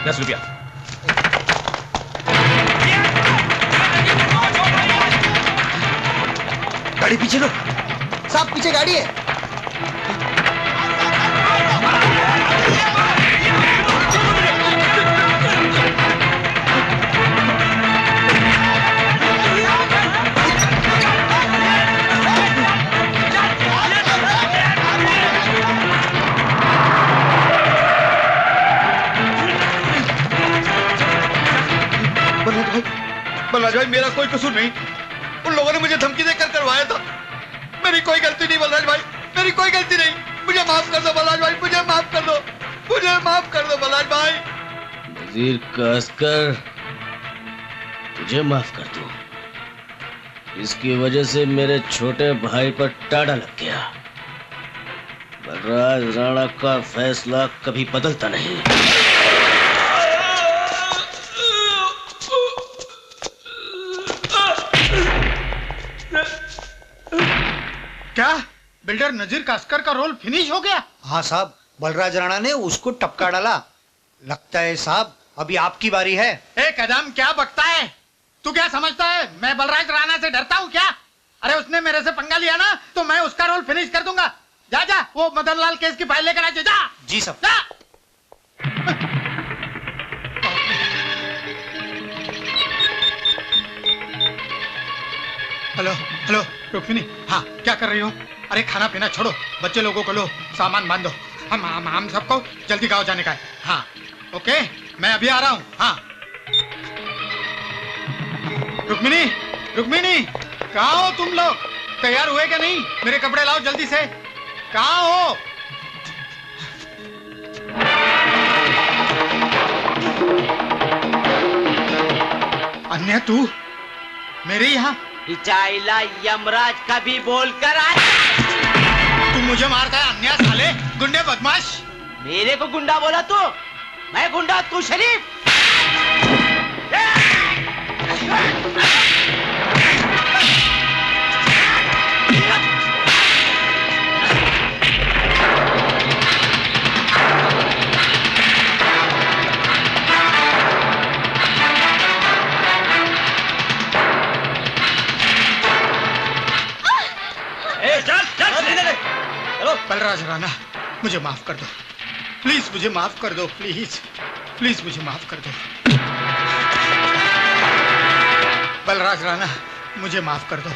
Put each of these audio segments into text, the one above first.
10 रुपया। गाड़ी पीछे लो साहब, पीछे गाड़ी है। बलराज भाई मेरा कोई कसूर नहीं, उन लोगों ने मुझे धमकी देकर करवाया था। मेरी कोई गलती नहीं बलराज भाई, मेरी कोई गलती नहीं। मुझे माफ कर दो बलराज भाई, मुझे माफ कर दो, मुझे माफ कर दो बलराज भाई। नजीर कास्कर, तुझे माफ कर दूं? इसकी वजह से मेरे छोटे भाई पर टाड़ा लग गया। बलराज राणा का फैसला कभी बदलता नहीं। क्या बिल्डर नजीर कास्कर का रोल फिनिश हो गया? हाँ साहब, बलराज राणा ने उसको टपका डाला। लगता है साहब अभी आपकी बारी है। ए कदम, क्या बकता है तू? क्या समझता है मैं बलराज राणा से डरता हूँ क्या? अरे उसने मेरे से पंगा लिया ना तो मैं उसका रोल फिनिश कर दूंगा। जा जा वो मदन लाल केस की फाइल लेकर आ जा। जी साहब। जा। हेलो हेलो रुक्मिनी, हाँ क्या कर रही हो? अरे खाना पीना छोड़ो, बच्चे लोगों को लो, सामान बांधो। हम सबको जल्दी गाँव जाने का है। हाँ ओके, मैं अभी आ रहा हूँ। हाँ रुक्मिनी, रुक्मिनी कहाँ हो तुम लोग? तैयार हुए क्या नहीं? मेरे कपड़े लाओ जल्दी से। कहाँ हो? अन्य तू मेरे यहाँ? चाइला यमराज कभी बोलकर आ। तू मुझे मारता है अन्य साले, गुंडे बदमाश। मेरे को गुंडा बोला तू? मैं गुंडा, तू शरीफ। बलराज राणा मुझे माफ कर दो प्लीज, मुझे माफ कर दो प्लीज, प्लीज मुझे माफ कर दो। बलराज राणा मुझे माफ कर दो।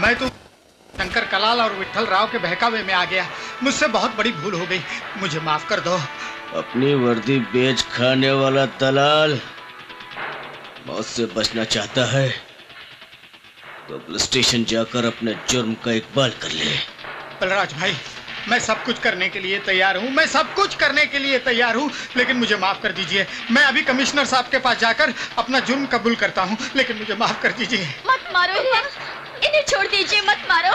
मैं तो शंकर कलाल और विठल राव के बहकावे में आ गया, मुझसे बहुत बड़ी भूल हो गई, मुझे माफ कर दो। अपनी वर्दी बेच खाने वाला दलाल मौत से बचना चाहता है तो पुलिस स्टेशन जाकर अपने जुर्म का इकबाल कर ले। बलराज भाई मैं सब कुछ करने के लिए तैयार हूँ, मैं सब कुछ करने के लिए तैयार हूँ, लेकिन मुझे माफ कर दीजिए। मैं अभी कमिश्नर साहब के पास जाकर अपना जुर्म कबूल करता हूँ, लेकिन मुझे माफ कर दीजिए। मत मारो इन्हें छोड़ दीजिए, मत मारो।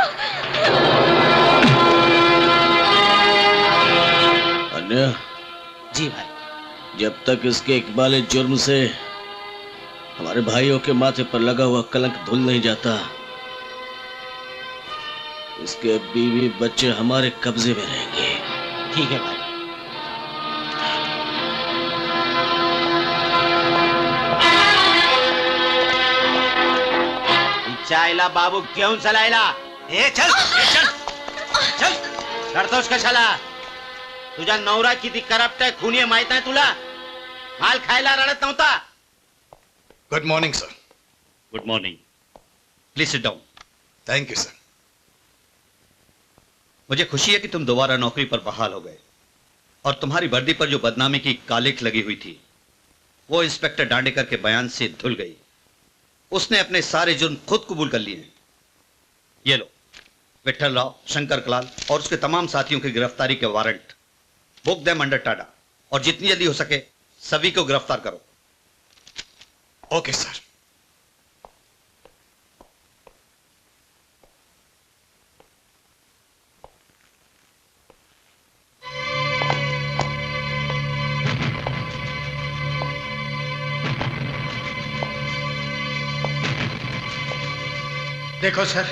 अन्य जी भाई। जब तक इसके इकबाल जुर्म से हमारे भाइयों के माथे पर लगा हुआ कलंक धुल नहीं जाता, इसके बीवी बच्चे हमारे कब्जे में रहेंगे। ठीक है भाई। चाइला बाबू क्यों चलायला? चल चल करतोस कशाला? तुझा नवरा किती करप्ट आहे, खुनी आहे माहित आहे तुला? माल खायला रडत नव्हता. Good morning sir. Good morning, please sit down. Thank you sir. मुझे खुशी है कि तुम दोबारा नौकरी पर बहाल हो गए और तुम्हारी वर्दी पर जो बदनामी की कालिख लगी हुई थी वो इंस्पेक्टर डांडेकर के बयान से धुल गई। उसने अपने सारे जुर्म खुद कबूल कर लिए हैं। ये लो, विठल राव, शंकर कलाल और उसके तमाम साथियों की गिरफ्तारी के warrant. Book them under Tada और जितनी जल्दी हो सके सभी को गिरफ्तार करो। Okay sir. देखो सर,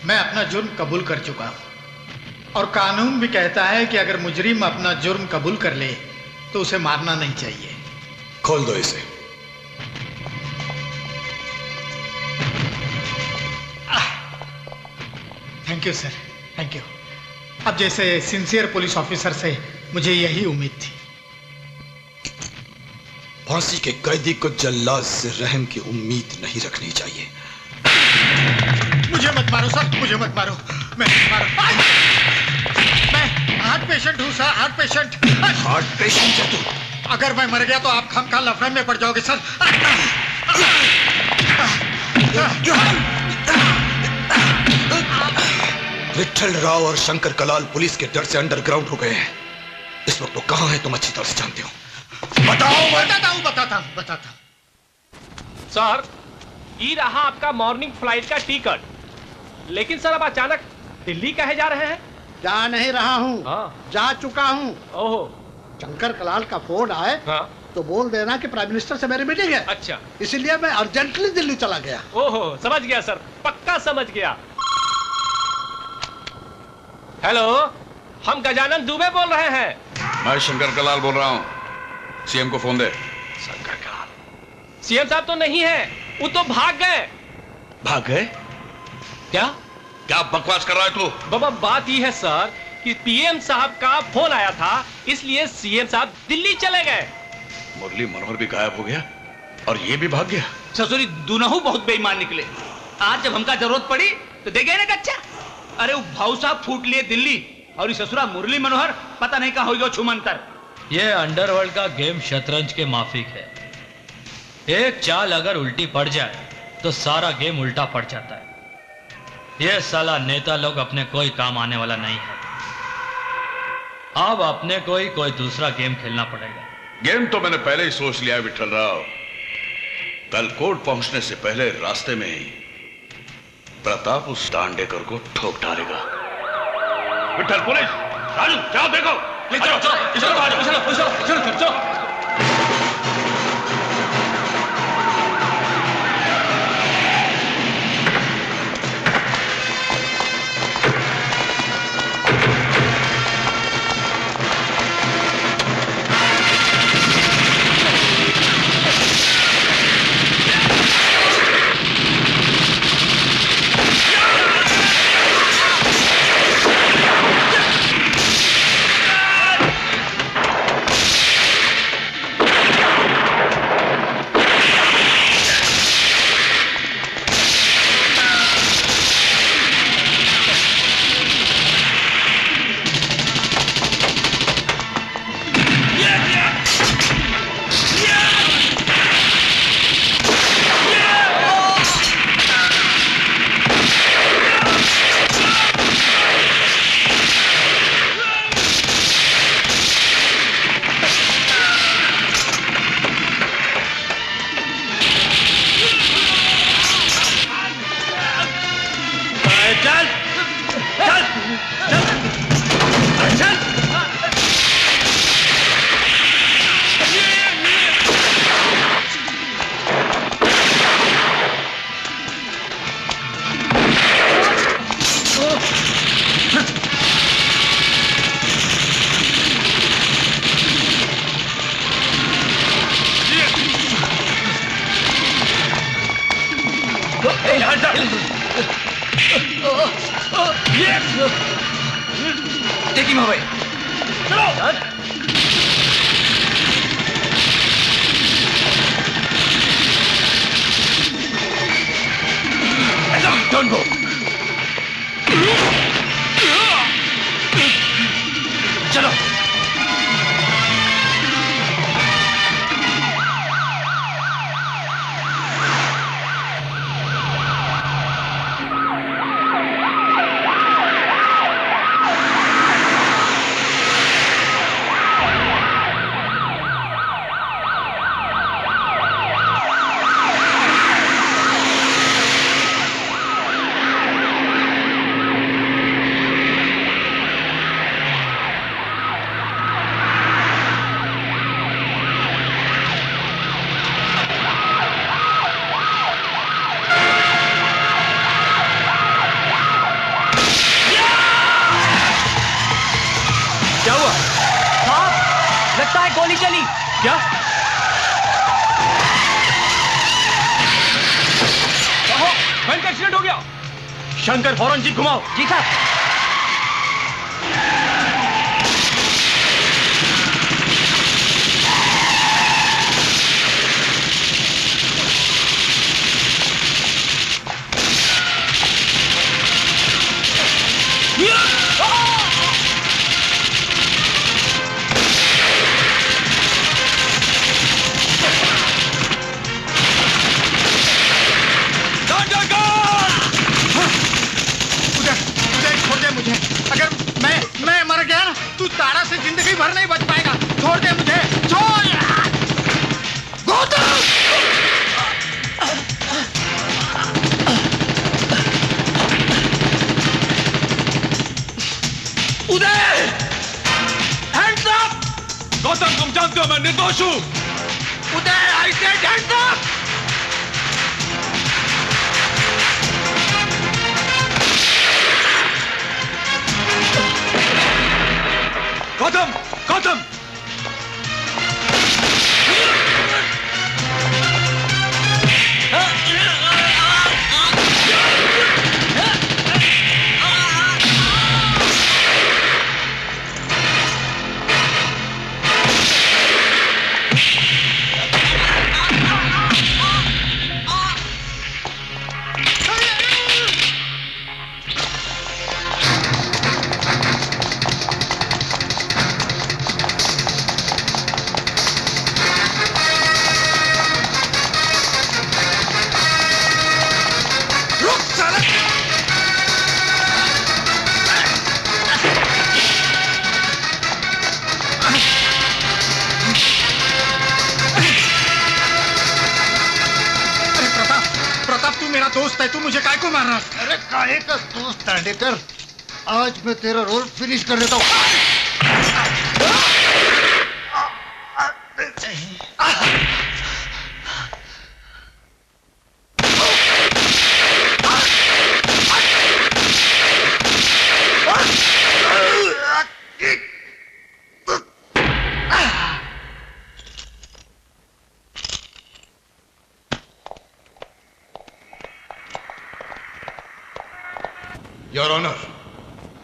मैं अपना जुर्म कबूल कर चुका हूं और कानून भी कहता है कि अगर मुजरिम अपना जुर्म कबूल कर ले तो उसे मारना नहीं चाहिए। खोल दो इसे। Thank you sir, thank you. अब जैसे सिंसियर पुलिस ऑफिसर से मुझे यही उम्मीद थी। फांसी के कैदी को जल्लाद से रहम की उम्मीद नहीं रखनी चाहिए। मुझे मत मारो सर, मुझे मत मारो। मैं हार्ट पेशेंट हूँ sir, heart patient. Heart patient है तू? अगर मैं मर गया तो आप खामखा लफड़े में पड़ जाओगे सर। विठल राव और शंकर कलाल पुलिस के डर से अंडरग्राउंड हो गए हैं। इस वक्त वो कहां है तुम अच्छी तरह से जानते हो। बताता हूँ। सर, ये रहा आपका मॉर्निंग फ्लाइट का टिकट। लेकिन सर अब अचानक दिल्ली कहे जा रहे हैं? जा नहीं रहा हूँ, जा चुका हूँ। ओहो। शंकर कलाल का फोन आए तो बोल देना कि प्राइम मिनिस्टर से मेरी मीटिंग है। अच्छा। इसीलिए मैं अर्जेंटली दिल्ली चला गया। ओहो, समझ गया सर, पक्का समझ गया। हेलो, हम गजानन दुबे बोल रहे हैं। मैं शंकर कलाल बोल रहा हूँ। सीएम को फोन दे। शंकर कलाल? सीएम साहब तो नहीं है, वो तो भाग गए। भाग गए? क्या बकवास कर रहा है तू? बाबा बात ये है सर कि पीएम साहब का फोन आया था, इसलिए सीएम साहब दिल्ली चले गए। मुरली मनोहर भी गायब हो गया और ये भी भाग गया। ससुरी दोनों बहुत बेईमान निकले। आज जब हमका जरूरत पड़ी तो दे गए ना कच्चा। अरे वो भाऊ साहब फूट लिए दिल्ली और ये ससुरा मुरली मनोहर पता नहीं कहां होगा छुमंतर। ये अंडरवर्ल्ड का गेम शतरंज के माफिक है। एक चाल अगर उल्टी पड़ जाए तो सारा गेम उल्टा पड़ जाता है। ये साला नेता लोग अपने कोई काम आने वाला नहीं है। अब अपने कोई दूसरा गेम खेलना पड़ेगा। गेम तो मैंने पहले ही सोच लिया है विठल राव। कल कोर्ट पहुंचने से पहले रास्ते में ही प्रताप उस दांडेकर को ठोक डालेगा। विठल, पुलिस, राजू, जाओ देखो। चलो। देखिए भाई, चलो। Don't go. चलो। क्या हुआ? साहब, लगता है गोली चली। क्या? एक्सीडेंट हो गया। शंकर फौरन जीप घुमाओ। जी साहब। मुझे अगर मैं मर गया ना, तू तारा से जिंदगी भर नहीं बच पाएगा। छोड़ दे मुझे, छोड़। गौतम! उदय! Hands up! गौतम, तुम जानते हो मैं निर्दोष हूं। Uday, I said hands up! Gautam, Gautam! दोस्त है, तू मुझे काय को मार रहा? अरे काहे का दोस्त दांडेकर, आज मैं तेरा रोल फिनिश कर देता हूँ। योर ऑनर,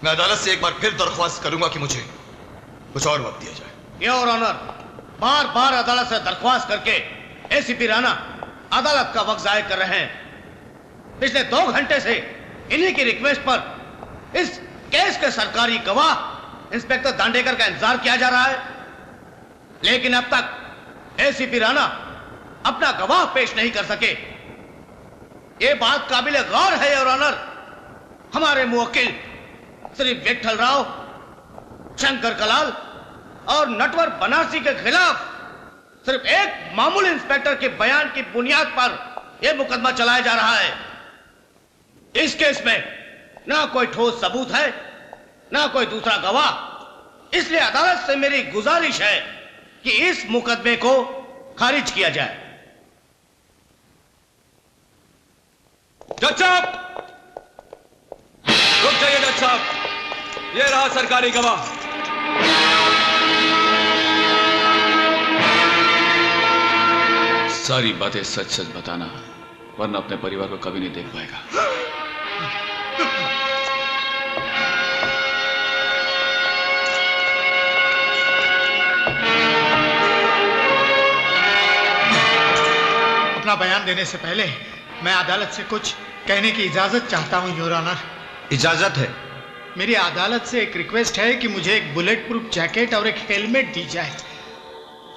मैं अदालत से एक बार फिर दरख्वास्त करूंगा कि मुझे कुछ और वक्त दिया जाए। योर ऑनर, बार बार अदालत से दरख्वास्त करके एसीपी राणा अदालत का वक्त जाया कर रहे हैं। पिछले 2 घंटे से इन्हीं की रिक्वेस्ट पर इस केस के सरकारी गवाह इंस्पेक्टर दांडेकर का इंतजार किया जा रहा है, लेकिन अब तक एसीपी राणा अपना गवाह पेश नहीं कर सके। ये बात काबिल गौर है योर ऑनर। हमारे मुवक्किल श्री विठल राव, शंकर कलाल और नटवर बनारसी के खिलाफ सिर्फ एक मामूली इंस्पेक्टर के बयान की बुनियाद पर यह मुकदमा चलाया जा रहा है। इस केस में ना कोई ठोस सबूत है, ना कोई दूसरा गवाह। इसलिए अदालत से मेरी गुजारिश है कि इस मुकदमे को खारिज किया जाए। जज साहब, रुक जाइए जज साहब, ये रहा सरकारी गवाह। सारी बातें सच सच बताना, वरना अपने परिवार को कभी नहीं देख पाएगा। अपना बयान देने से पहले मैं अदालत से कुछ कहने की इजाजत चाहता हूं योर ऑनर। इजाजत है। मेरी अदालत से एक रिक्वेस्ट है कि मुझे एक बुलेट प्रूफ जैकेट और एक हेलमेट दी जाए।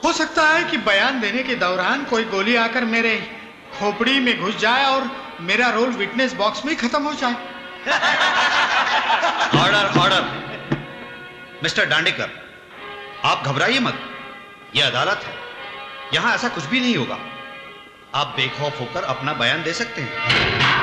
हो सकता है कि बयान देने के दौरान कोई गोली आकर मेरे खोपड़ी में घुस जाए और मेरा रोल विटनेस बॉक्स में खत्म हो जाए। Order, order. मिस्टर दांडेकर, आप घबराइए मत, यह अदालत है, यहां ऐसा कुछ भी नहीं होगा। आप बेखौफ होकर अपना बयान दे सकते हैं।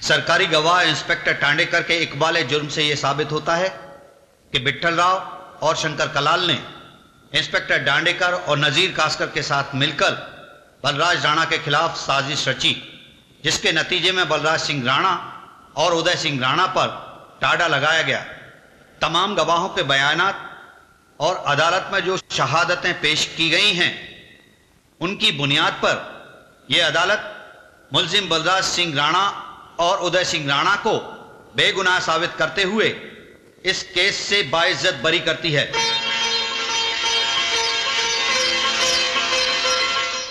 सरकारी गवाह इंस्पेक्टर टांडेकर के इकबाल जुर्म से यह साबित होता है कि विट्ठल राव और शंकर कलाल ने इंस्पेक्टर डांडेकर और नजीर कास्कर के साथ मिलकर बलराज राणा के खिलाफ साजिश रची, जिसके नतीजे में बलराज सिंह राणा और उदय सिंह राणा पर टाड़ा लगाया गया। तमाम गवाहों के बयानात और अदालत में जो शहादतें पेश की गई हैं, उनकी बुनियाद पर यह अदालत मुलजिम बलराज सिंह राणा और उदय सिंह राणा को बेगुनाह साबित करते हुए इस केस से बाइज्जत बरी करती है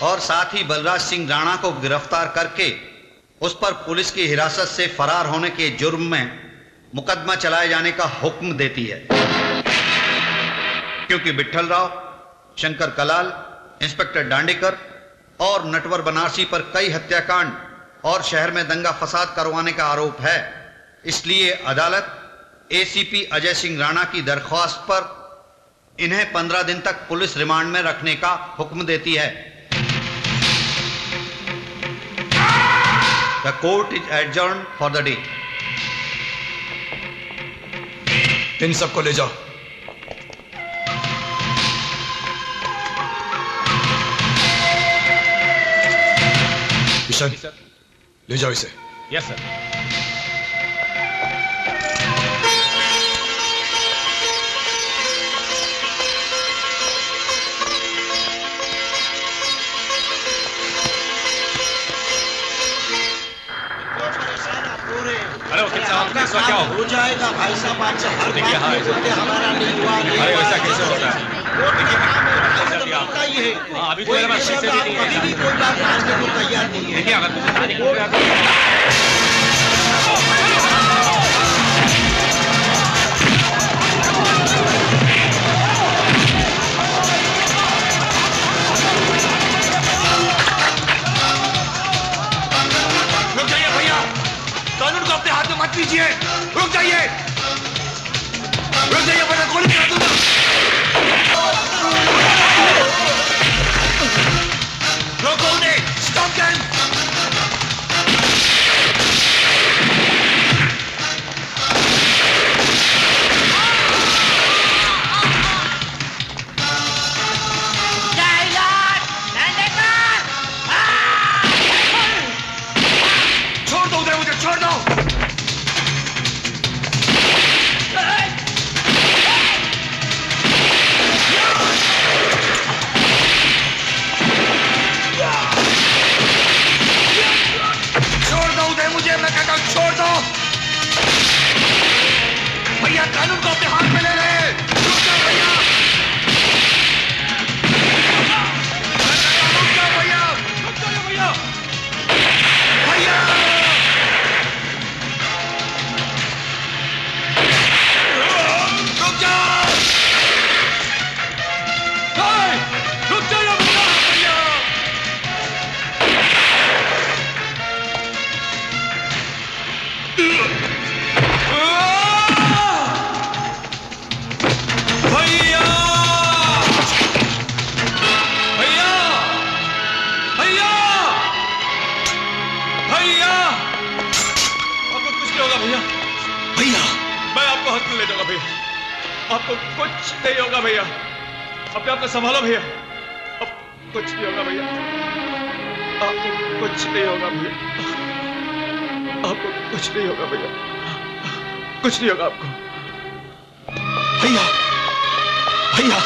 और साथ ही बलराज सिंह राणा को गिरफ्तार करके उस पर पुलिस की हिरासत से फरार होने के जुर्म में मुकदमा चलाए जाने का हुक्म देती है, क्योंकि विट्ठल राव, शंकर कलाल, इंस्पेक्टर डांडेकर और नटवर बनारसी पर कई हत्याकांड और शहर में दंगा फसाद करवाने का आरोप है। इसलिए अदालत एसीपी अजय सिंह राणा की दरख्वास्त पर इन्हें 15 दिन तक पुलिस रिमांड में रखने का हुक्म देती है। The court is adjourned for the day. इन सबको ले जाओ। किशन, ले जाओ इसे। Yes sir. अरे वकील साहब, इस वक्त क्या हो जाएगा भाई साहब? आपसे हर देखिए, हाँ, हमारा नहीं हुआ। अरे वैसा कैसे होता है? देखिए, हाँ, अभी तो मेरे पास पैसे भी नहीं है। कभी भी कोई बात मानने को तैयार नहीं है। देखिए, अगर मुझे तारीख हो गया कानून को अपने हाथ में मत लीजिए। रुक जाइए, रुक जाइए, वरना गोली चला दूंगा। रोको उन्हें, स्टॉप देम। छोड़ दो उधर, मुझे छोड़ दो। मुझे, मैं कहता हूं छोड़ दो। भैया कानून को अपने हाथ में ले रहे। रुक जाओ भैया, रुक जाओ भैया, रुक जाओ भैया, भैया रुक जाओ, रुक जाओ भैया। भैया, भैया, भैया, भैया, आपको कुछ नहीं होगा भैया। भैया, मैं आपको हॉस्पिटल ले जाऊंगा भैया। आपको कुछ नहीं होगा भैया। अपने आप को संभालो भैया। अब कुछ नहीं होगा भैया। आपको कुछ नहीं होगा भैया। आपको कुछ नहीं होगा भैया। कुछ नहीं होगा आपको। भैया, भैया।